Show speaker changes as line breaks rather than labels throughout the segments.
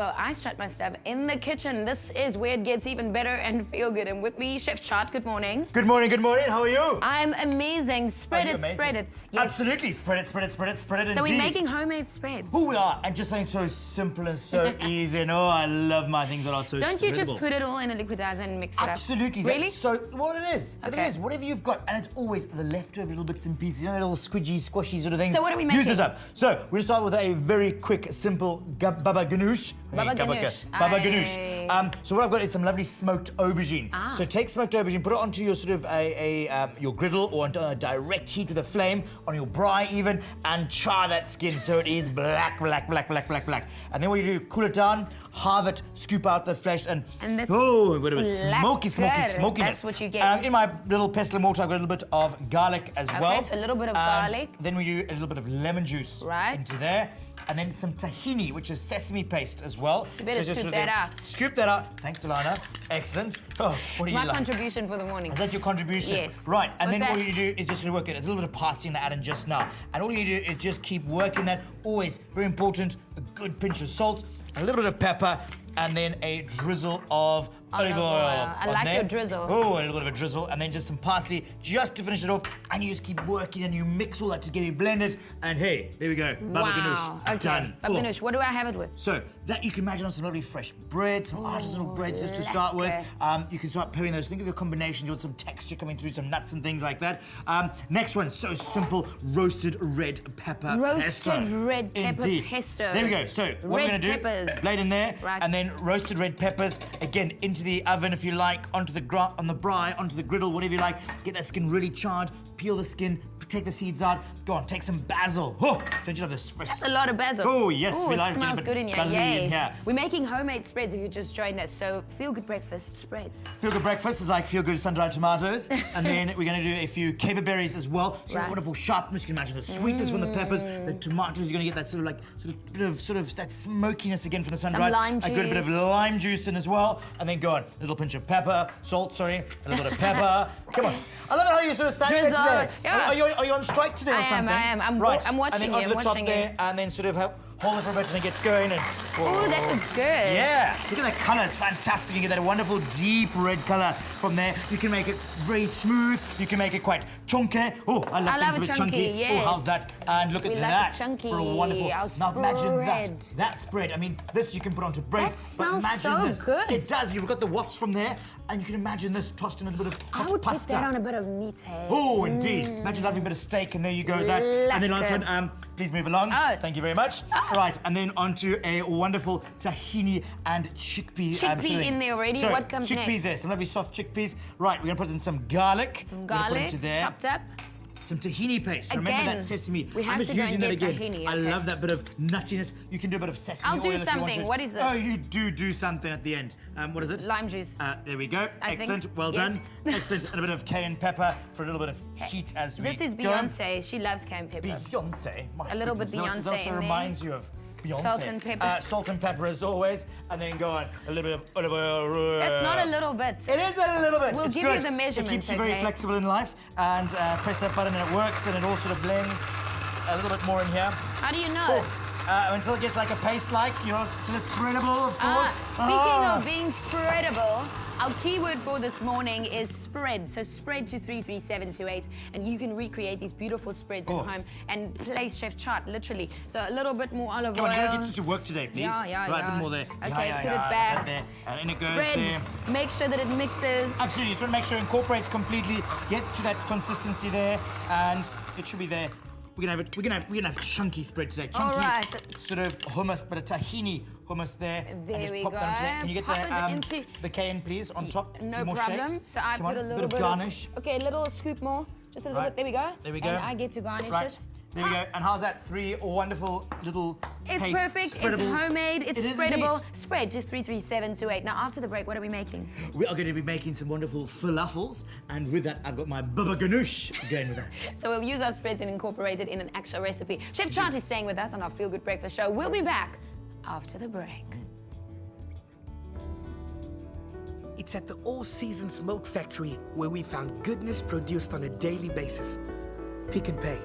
So I start my stuff in the kitchen. This is where it gets even better and feel good. And with me, Chef Chart, good morning.
Good morning, good morning. How are you?
I'm amazing. Spread it,
amazing?
spread it. Yes.
Absolutely. Spread it, spread it, spread it, spread it
So
indeed.
we're making homemade spreads.
Who we are, and just something so simple and so easy. And oh, I love my things that are so
Don't you just
spreadable.
put it all in a liquidizer and mix it
Absolutely.
up? Really?
That's so, well, it is.
Okay.
It is. Whatever you've got, and it's always the leftover little bits and pieces, you know, the little squidgy, squashy sort of things.
So what are we
Use
making?
this up. So we're going to start with a very quick, simple baba ganoush.
Baba ganoush.
Baba
Aye.
ganoush. So what I've got is some lovely smoked aubergine. So take smoked aubergine, put it onto your sort of your griddle or onto a direct heat with a flame, on your braai even, and char that skin so it is black, black, black, black, black, black. And then what you do, cool it down, halve it, scoop out the flesh, and
that's
oh, a bit of a smoky, smoky,
black.
smokiness.
That's what you get.
In my little pestle and mortar, I've got a little bit of garlic as well.
Okay, so a little bit of
And
garlic.
Then we do a little bit of lemon juice
Right.
into there. And then some tahini, which is sesame paste as well.
You better
just
scoop
sort of
that out.
Scoop that out. Thanks, Alana. Excellent. Oh, what do
It's
you
my
like?
contribution for the morning.
Is that your contribution?
Yes.
Right, and
What's
then what
that?
you do is just gonna work it. There's a little bit of parsley in the add in just now. And all you do is just keep working that. Always very important, a good pinch of salt, a little bit of pepper, and then a drizzle of olive oil.
I
on
like
there.
your drizzle.
Oh, a little bit of a drizzle, and then just some parsley just to finish it off. And you just keep working and you mix all that together, you blend it, and hey, there we go. Baba ganoush.
Okay.
Done.
Baba
Oh.
ganoush. What do I have it with?
So that you can imagine on some lovely fresh bread, some artisanal breads just to start with.
lekker.
You can start pairing those. Think of the combinations. You want some texture coming through, some nuts and things like that. Next one, so simple, roasted red pepper
Roasted
pesto.
red pepper
Indeed.
pesto.
There we go. So what
Red
we're going to do,
peppers.
lay it in there,
Right.
and then roasted red peppers, again, into the oven if you like, onto the braai, onto the griddle, whatever you like. Get that skin really charred, peel the skin, take the seeds out. Go on, take some basil. Oh, don't you love this fresh?
That's a lot of basil.
Oh, yes,
Ooh,
we
it
like
smells
it,
good in here.
basil
Yay.
in here.
We're making homemade spreads if you just joined us. So feel good breakfast spreads.
Feel good breakfast is like feel good sun-dried tomatoes, and then we're going to do a few caper berries as well. So
Right.
wonderful sharpness. You can imagine the sweetness from the peppers, the tomatoes. You're going to get that sort of that smokiness again from the sun-dried.
lime
A good bit of
juice.
lime juice in as well, and then go on a little pinch of salt, a little bit of pepper. Come on, I love how you're sort of standing there
Drizzle.
today.
Yeah.
Are you on strike today or
I am,
something?
I am. I'm
right.
I'm watching
and then
you,
onto
I'm
the top
watching
there,
you.
and then sort of hold it for a bit, and it gets going. And
Oh, that looks good.
yeah, look at that colour, it's fantastic. You get that wonderful deep red colour from there. You can make it very smooth, you can make it quite chunky. Oh, I love things a
it
bit
chunky,
chunky.
yes.
Oh, how's that? And look
We
at
like
that
it chunky.
for a wonderful.
Our
Now imagine that.
spread.
That spread. I mean, this you can put onto bread.
That
but
smells
imagine
so
this.
good.
It does. You've got the wafts from there, and you can imagine this tossed in a little bit of hot
I would
pasta.
put that on a bit of meat. Eh?
Oh, indeed. Imagine having a bit of steak, and there you go with that. And then last
Lekker.
one, please move along.
Oh.
Thank you very much. Right, and then onto a wonderful tahini and chickpea.
Chickpea in there already.
So,
What comes
chickpeas
next?
there, some lovely soft chickpeas. Right, we're gonna put in some garlic.
Some
We're gonna
garlic,
put into there.
chopped up.
Some tahini paste. Remember
Again,
that sesame.
we have
I'm just
to go
using
and
that
get
again.
tahini,
I
okay.
love that bit of nuttiness. You can do a bit of sesame
I'll do
oil if you
something.
wanted.
What is this?
Oh, you do something at the end. What is it?
Lime juice.
There we go.
I think.
Excellent. Well
Yes.
done. Excellent. And a bit of cayenne pepper for a little bit of heat as we
This is
go.
Beyonce. She loves cayenne pepper.
Beyonce. My
A little bit
goodness, that
Beyonce
also
in there.
reminds you of Beyonce.
Salt and pepper.
Salt and pepper as always. And then go on a little bit of olive oil.
That's not a little bit.
It is a little bit.
We'll
It's
give you
good.
the measurements,
It keeps you very
okay?
flexible in life. And press that button and it works and it all sort of blends a little bit more in here.
How do you know?
Until it gets like a paste-like, you know, till it's spreadable, of course.
Speaking of being spreadable, our keyword for this morning is spread. So spread to 33728, and you can recreate these beautiful spreads at home and place Chef Chart, literally. So a little bit more olive
Come on,
oil.
you gotta get to work today, please.
Yeah.
Right, a bit more there.
Okay, put it back.
Right there. And in it goes
Spread.
there.
Make sure that it mixes.
Absolutely, you just want to make sure it incorporates completely. Get to that consistency there, and it should be there. We're gonna have chunky spread today. Chunky,
All right.
sort of hummus, but a tahini hummus there.
There
and just
we
pop that onto
go.
there. Can you get
Pop it into-
the cayenne, please, on top? A
No
few more
problem.
shakes.
So I
Come
put
on,
a little
bit of garnish.
Okay, a little scoop more. Just a little
Right.
bit. There we go.
There we go.
And I get to garnish
Right.
it.
There we go. And how's that? 3 wonderful little
It's
paste
perfect, it's
spreadables.
homemade, it's
It is
spreadable.
indeed.
Spread to 33728. Now, after the break, what are we making?
We are going to be making some wonderful falafels, and with that, I've got my baba ganoush going with that.
So we'll use our spreads and incorporate it in an actual recipe. Chef Chant is staying with us on our Feel Good Breakfast show. We'll be back after the break.
It's at the All Seasons Milk Factory where we found goodness produced on a daily basis. Pick and Pay,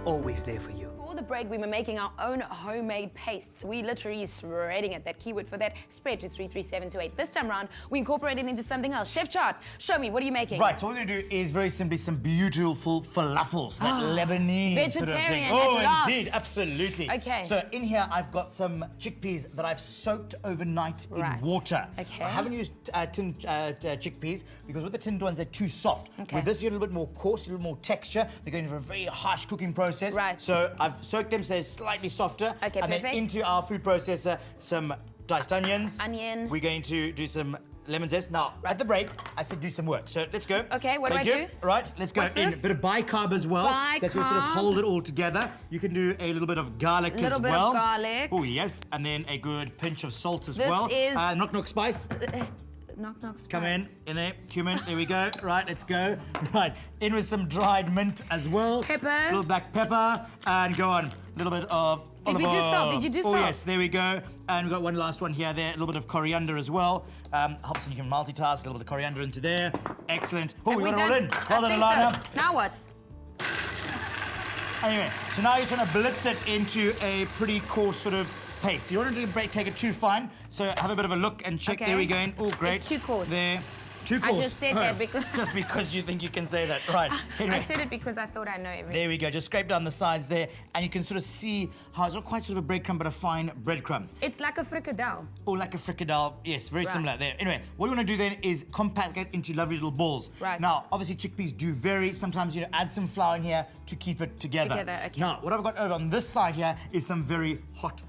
always there for you.
For the break, we were making our own homemade pastes. We literally spreading it. That keyword for that, spread to 33728. This time around, we incorporated into something else. Chef Chart, show me, what are you making?
Right, so what we're going to do is very simply some beautiful falafels, that Lebanese sort of thing.
Vegetarian
Oh,
at last.
indeed, absolutely.
Okay.
So in here, I've got some chickpeas that I've soaked overnight in water.
Okay.
I haven't used tinned chickpeas because with the tinned ones, they're too soft.
Okay.
With this, you're a little bit more coarse, a little more texture. They're going through a very harsh cooking process.
Right.
So I've soaked them so they're slightly softer.
Okay,
and
perfect.
then into our food processor, some diced onions.
Onion.
We're going to do some lemon zest. Now, at the break, I said do some work. So let's go.
Okay, what
Thank
do I
you.
do?
Right, let's go
What's
in.
this?
A bit of bicarb as well. That's going to sort of
Bicarb.
hold it all together. You can do a little bit of garlic as well.
Little bit of garlic.
Oh, yes. And then a good pinch of salt as
This
well.
is-
knock spice.
Knock, knock, spice.
Come in there, cumin, there we go. Right, let's go. Right, in with some dried mint as well.
Pepper.
A little black pepper, and go on. A little bit of
Did we
olive
do salt?
oil.
Did you do
Oh,
salt?
yes, there we go. And we've got one last one here, there. A little bit of coriander as well. Helps when you can multitask. A little bit of coriander into there. Excellent. Oh,
Have
we got it
done?
all in. Well
I
done,
think
Alana.
so. Now what?
Anyway, so now you're just going to blitz it into a pretty coarse sort of paste. You don't want to take it too fine, so have a bit of a look and check.
Okay.
There we go. Oh, great.
It's too coarse.
There. Too
I
coarse.
just said that because-
Just because you think you can say that. Right. Anyway.
I said it because I thought I know everything.
There we go. Just scrape down the sides there, and you can sort of see how it's not quite sort of a breadcrumb, but a fine breadcrumb.
It's like a frikadelle.
Or like a frikadelle. Yes, very
Right.
similar there. Anyway, what you want to do then is compact it into lovely little balls.
Right.
Now, obviously chickpeas do vary. Sometimes, add some flour in here to keep it together.
Okay.
Now, what I've got over on this side here is some very hot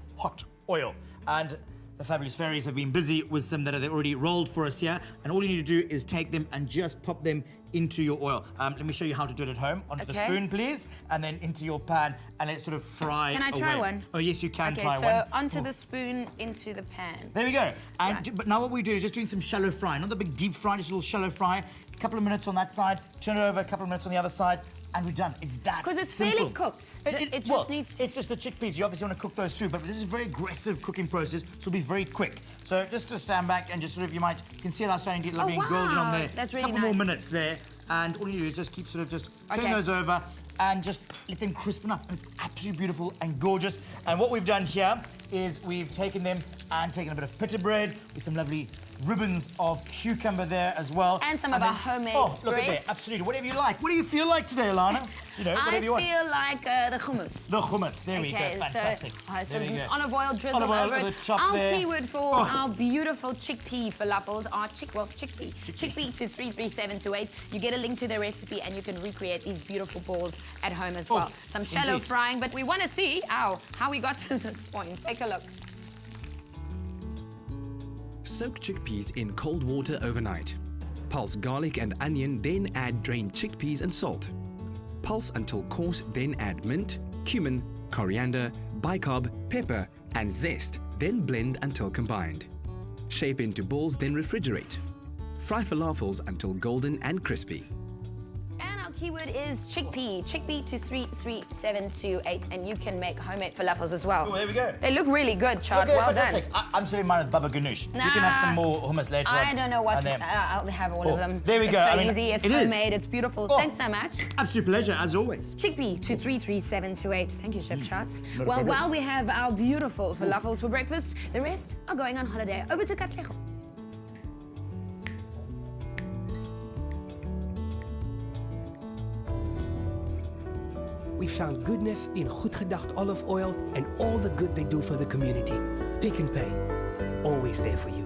oil. And the fabulous fairies have been busy with some that are already rolled for us here. And all you need to do is take them and just pop them into your oil. Let me show you how to do it at home. Onto the
Okay.
spoon, please. And then into your pan and let it sort of fry
Can I try
away.
one?
Oh, yes, you can
Okay,
try
so
one.
onto the spoon, into the pan.
There we go. And
Right.
but now what we do is just doing some shallow fry. Not the big deep fry, just a little shallow fry. A couple of minutes on that side, turn it over, a couple of minutes on the other side, and we're done. It's that
Because it's
simple.
fairly cooked. It just needs to...
It's just the chickpeas. You obviously want to cook those too, but this is a very aggressive cooking process, so it'll be very quick. So just to stand back and just sort of, you can see it starting to get lovely and golden on
wow.
there.
That's really
couple more
nice.
minutes there, and all you do is just keep sort of just turn
Okay.
those over and just let them crispen up. And it's absolutely beautiful and gorgeous. And what we've done here is we've taken them and taken a bit of pita bread with some lovely ribbons of cucumber there as well.
And some of our homemade
Look at there,
spreads.
absolutely. Whatever you like. What do you feel like today, Alana? Whatever
I
you want.
feel like the hummus.
The hummus. There we go.
Okay,
Fantastic.
so
There we
some
go.
olive oil drizzled
Olive oil
over
with
it.
the chop
Our
there.
keyword for
Oh.
our beautiful chickpea falafels are chickpea. Chickpea to 33728. You get a link to the recipe and you can recreate these beautiful balls at home as well. Some shallow
indeed.
frying, but we want to see how we got to this point. Take a look.
Soak chickpeas in cold water overnight. Pulse garlic and onion, then add drained chickpeas and salt. Pulse until coarse, then add mint, cumin, coriander, bicarb, pepper, and zest, then blend until combined. Shape into balls, then refrigerate. Fry falafels until golden and crispy.
And our keyword is chickpea. Chickpea to 33728, and you can make homemade falafels as well.
Oh, there we go.
They look really good, Chad.
Okay,
Well
fantastic.
done.
I'm serving mine with baba ganoush. You can have some more hummus later on.
I don't know what.
And then-
I'll have all of them.
there we
it's
go.
So
I mean,
easy. It's
it is.
homemade. It's beautiful.
Oh.
Thanks so much.
Absolute pleasure, as always.
Chickpea to 33728. Thank you, Chef Chat.
not a
Well,
problem.
while we have our beautiful falafels for breakfast, the rest are going on holiday. Over to Katlego.
We found goodness in Goed Gedacht olive oil and all the good they do for the community. Pick and Pay, always there for you.